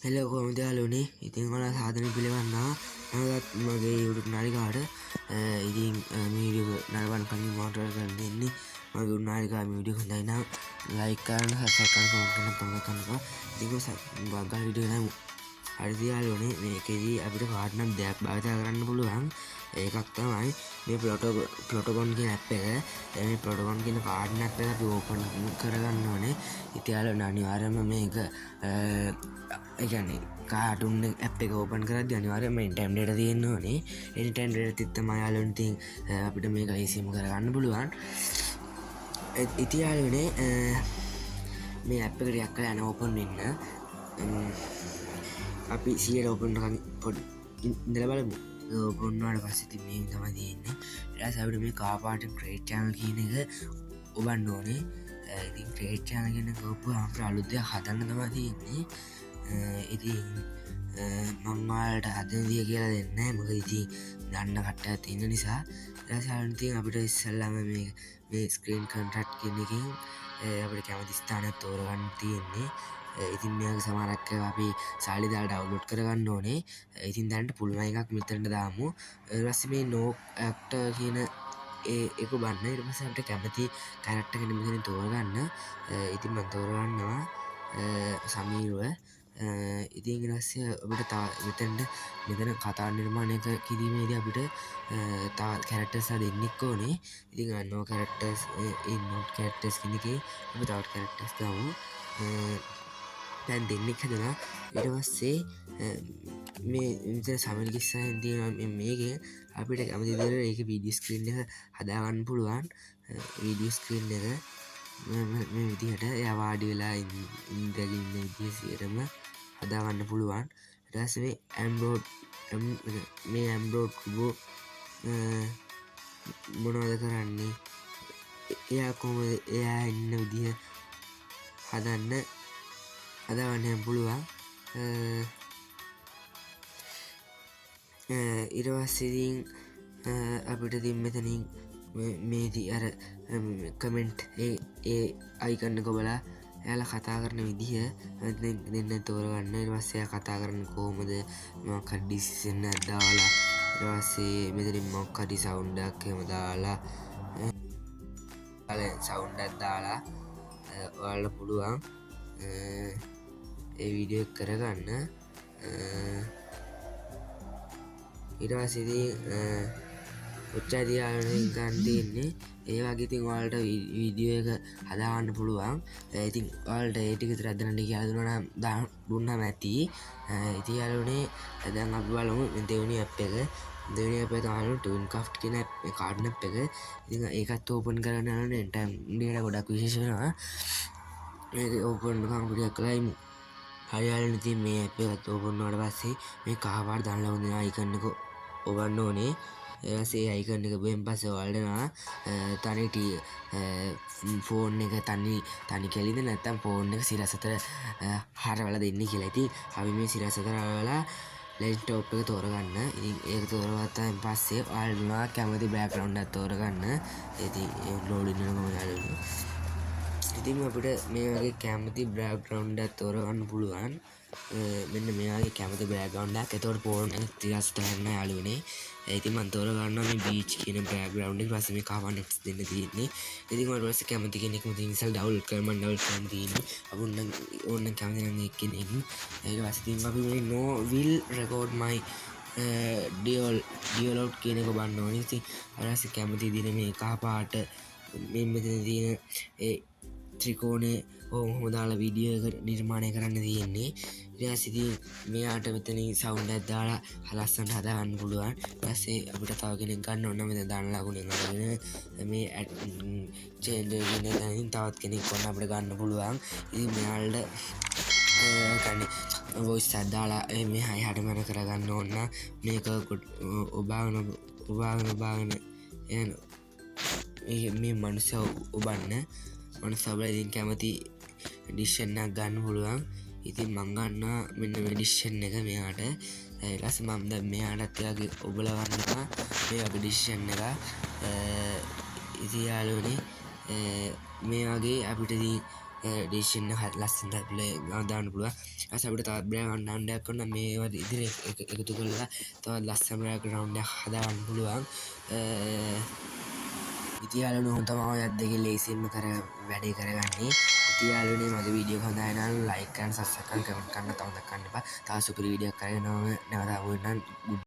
Hello කොහොමද යාළුවනේ? ඉතින් ඔයාලා සාධනෙ පිළිගන්නවා. නැවතත් මගේ YouTube නාලිකාවට ඉතින් මේ වීඩියෝ නරඹන්න කලින් මොනවද කරන්න දෙන්නේ? මගේ YouTube නාලිකාවේ මේ වීඩියෝ හොඳයි නම් ලයික් කරන්න, සබ්ස්ක්‍රයිබ් කරන්න, කමෙන්ට් කරන්න. ඉතින් බගල් වීඩියෝ නම හරිද යාළුවනේ? මේකෙදී අපිට කාඩ් නම් දෙයක් භාවිත කරන්න පුළුවන්. ඒකක් තමයි මේ ප්ලොටගොන් කියන ඇප් එක. මේ ප්ලොටගොන් කියන කාඩ් ඇප් එක අපි ඕපන් කරගන්න ඕනේ. ඉතින් යාළුවනේ අනිවාර්යයෙන්ම මේක ඒ කියන්නේ කාටුන් ඇප් එක ඕපන් කරද්දී අනිවාර්යයෙන්ම ඉන්ටර්නෙට් ඩේටා තියෙන්න ඕනේ. ඒ ඉන්ටර්නෙට් ඩේටා තිත් තමයි යාළුවනේ ඉතින් අපිට මේක ICM කරගන්න පුළුවන්. ඉතින් යාළුවනේ මේ ඇප් එක ටිකක් කරලා යන ඕපන් වෙන්න අපි 100 ඕපන් කරන් පොඩි ඉඳලා බලමු. ඕපන් වුණාට පස්සේ ඉතින් මේ තමයි තියෙන්නේ. ඊට පස්සේ අපිට මේ කාපාට ක්‍රියේට් channel කියන එක ඔබන්න ඕනේ. ඉතින් ක්‍රියේට් channel කියන එක ඔබ්බුවාම අපිට අලුත් දෙයක් හදන්න තමයි තියෙන්නේ. ඉතින් මම ඔයාලට හදන දේ කියලා දෙන්නේ නැහැ. මොකද ඉතින් දන්න කට්ටියක් තියෙන නිසා. ඊට පස්සේ ඉතින් අපිට ඉස්සෙල්ලාම මේ ස්ක්‍රීන් කොන්ට්‍රැක්ට් කියන එකෙන් අපිට කැමති ස්ථානයක් තෝරගන්න තියෙන්නේ. ඉතින් මේක සමහරක් අපි සාලි දාලා ඩවුන්ලෝඩ් කරගන්න ඕනේ. ඉතින් දැනට පුළුවන් එකක් මෙතනට දාමු. ඊට පස්සේ මේ no actor කියන ඒක බන්න. ඊට පස්සේ අපිට කැමති කැරක්ටර් කෙනෙක් මෙතන තෝරගන්න. ඉතින් මම තෝරගන්නවා සමීරව. ඉතින් ඊට පස්සේ අපිට මෙතන කතා නිර්මාණය කිරීමේදී අපිට තව කැරක්ටර්ස් දෙන්නෙක් ඕනේ. ඉතින් no characters not characters කියන එකේ අපි තවත් කැරක්ටර්ස් දාමු. දැන් දෙන්නෙක් හදනවා. ඊට පස්සේ මේ විතර සමල් කිස්සෙන් තියෙනවා මේකේ අපිට කැමති විදිහට ඒක වීඩියෝ ස්ක්‍රීන් එක හදාගන්න පුළුවන්. වීඩියෝ ස්ක්‍රීන් එක මේ විදිහට එයා වාඩි වෙලා ඉඳගෙන ඉන්න විදිය සියරම හදාගන්න පුළුවන්. ඊට පස්සේ මේ ඇම්බ්‍රෝඩ් කුබෝ මොනවද කරන්නේ? එයා කොහොමද එයා ඉන්න විදිය හදාගන්න පුළුවන්. ඊට පස්සේ ඉතින් අපිට ඉතින් මෙතනින් මේදී අර කමෙන්ට් ඒ අයිකන් එක බලලා එයාලා කතා කරන විදිහ දෙන්න තෝරගන්න. ඊට පස්සේ එයා කතා කරන්නේ කොහොමද? මොකක් හරි ඩිසිෂන් එකක් දාලා ඊට පස්සේ මෙතනින් මොකක් හරි සවුන්ඩ් එකක් එහෙම දාලා සවුන්ඩ් එකක් දාලා ඔයාලට පුළුවන් ඒ වීඩියෝ එක කරගන්න. ඊට පස්සේ ඉතින් ඔච්චරයි යාළුවනේ ගන්න තියෙන්නේ. ඒ වගේ ඉතින් ඔයාලට වීඩියෝ එක හදාගන්න පුළුවන්. ඉතින් ඔයාලට ඒ ටික විතර හදන්න කියලා දුන්නාම ඇති. ඉතින් යාළුවනේ දැන් අපි බලමු දෙවෙනි ඇප් එක. දෙවෙනි ඇප් එක තමයි ටවින්ක්‍රාෆ්ට් කියන කාඩ් ඇප් එක. ඉතින් ඒකත් ඕපන් කරන්න යනනේ ඉන්ටර්නෙට් ගොඩක් විශේෂ වෙනවා. මේක ඕපන් කරන ටිකක් කරයිමු. හරි යාළුවනේ ඉතින් මේ ඇප් එකත් ඕපන් වුණාට පස්සේ මේ කහපාට දාලා වුණ අයිකන් එක ඔබන්න ඕනේ. ඒ අයිකන් එක බෙන් පස්සේ ඔයාලට තනි ෆෝන් එක තනි කෙලිද නැත්නම් ෆෝන් එක සිරසතර හරවලා දෙන්නේ කියලා. ඉතින් අපි මේ සිරසතර හරවලා ලැප්ටොප් එක තෝරගන්න. ඉතින් ඒක තෝරගත්තාන් පස්සේ ඔයාලට කැමති බෑග්ග්‍රවුන්ඩ් එකක් තෝරගන්න. ඉතින් ඒ ලෝඩින් වෙනකම යාළුවනේ. ඉතින් අපිට මේ වගේ කැමති බෑග්ග්‍රවුන්ඩ් එකක් තෝරගන්න පුළුවන්. මෙන්න මේ වගේ කැමති බෑග්ග්‍රවුන්ඩ් එකක්. එතකොට ෆෝන් එක තිරස්ත කරන්න යාළුවනේ. ඉතින් මම තෝරගන්නවා මේ බීච් කියන බෑග්ග්‍රවුන්ඩ් එක. ඊට පස්සේ මේ කවර් නෙට්ස් දෙන්න තියෙන්නේ. ඉතින් ඊට පස්සේ කැමති කෙනෙක් මෙතන ඉස්සල් ඩවුන්ලෝඩ් කරලා මම ඩවුන්ලෝඩ් කරන් තියෙන්නේ. අපුන් ඕන්න කැමති නම් එක් කෙනෙක්. ඊට පස්සේ ඉතින් අපි මේ no will record my dialogue කියන එක බලන්න ඕනේ. ඉතින් ඊට පස්සේ කැමති විදිහට මේ කහ පාට මේ මෙතන තියෙන ඒ ත්‍රිකෝණේ ඔහොම දාලා වීඩියෝ එක නිර්මාණය කරන්න තියෙන්නේ. ඊට පස්සේ ඉතින් මෙයාට මෙතනින් සවුන්ඩ් එකක් දාලා ලස්සනට හදාගන්න පුළුවන්. ඊට පස්සේ අපිට තව කෙනෙක් ගන්න ඕන නම් මෙතන දාන ලකුණෙන් අරගෙන මේ චේන්ජ් එකකින් තවත් කෙනෙක් වන්න අපිට ගන්න පුළුවන්. ඉතින් මෙයාලට කන්නේ වොයිස් එකක් දාලා මේ හයට මන කරගන්න ඕන නම් මේක ඔබාගෙන යන මේ මනුස්සයා ඔබන්න මනුස්සයා බලලා ඉතින් කැමති එඩිෂන් එකක් ගන්න පුළුවන්. ඉතින් මම ගන්නවා මෙන්න මේ එඩිෂන් එක මෙයාට. ඊට පස්සේ මම දැන් මෙයාටත් එයාගේ ඔබලා ගන්නවා මේ වගේ එඩිෂන් එක. ඉතින් යාළුවනේ මේ වගේ අපිට ඉතින් ඩිසිෂන් එක ලස්සනට දාන්න පුළුවන්. ඊට අපිට තවත් බෑග්‍රවුන්ඩ් එකක් කරන්න මේවා ඉදිරියට එකතු කරලා තවත් ලස්සන බෑග්‍රවුන්ඩ් එකක් හදාගන්න පුළුවන්. ඉතින් යාළුවනේ මම තමයි ඔයත් දෙකේ ලේසියෙන්ම වැඩේ කරගන්නේ. ඉතින් යාළුවනේ මගේ වීඩියෝ එක හොඳයි නම් ලයික් කරන්න, සබ්ස්ක්‍රයිබ් කරන්න, කමෙන්ට් කරන්න, තව කරන්න එපා. තව සුපිරි වීඩියෝ එකක් කරගෙන නැවත ආවෙ නම්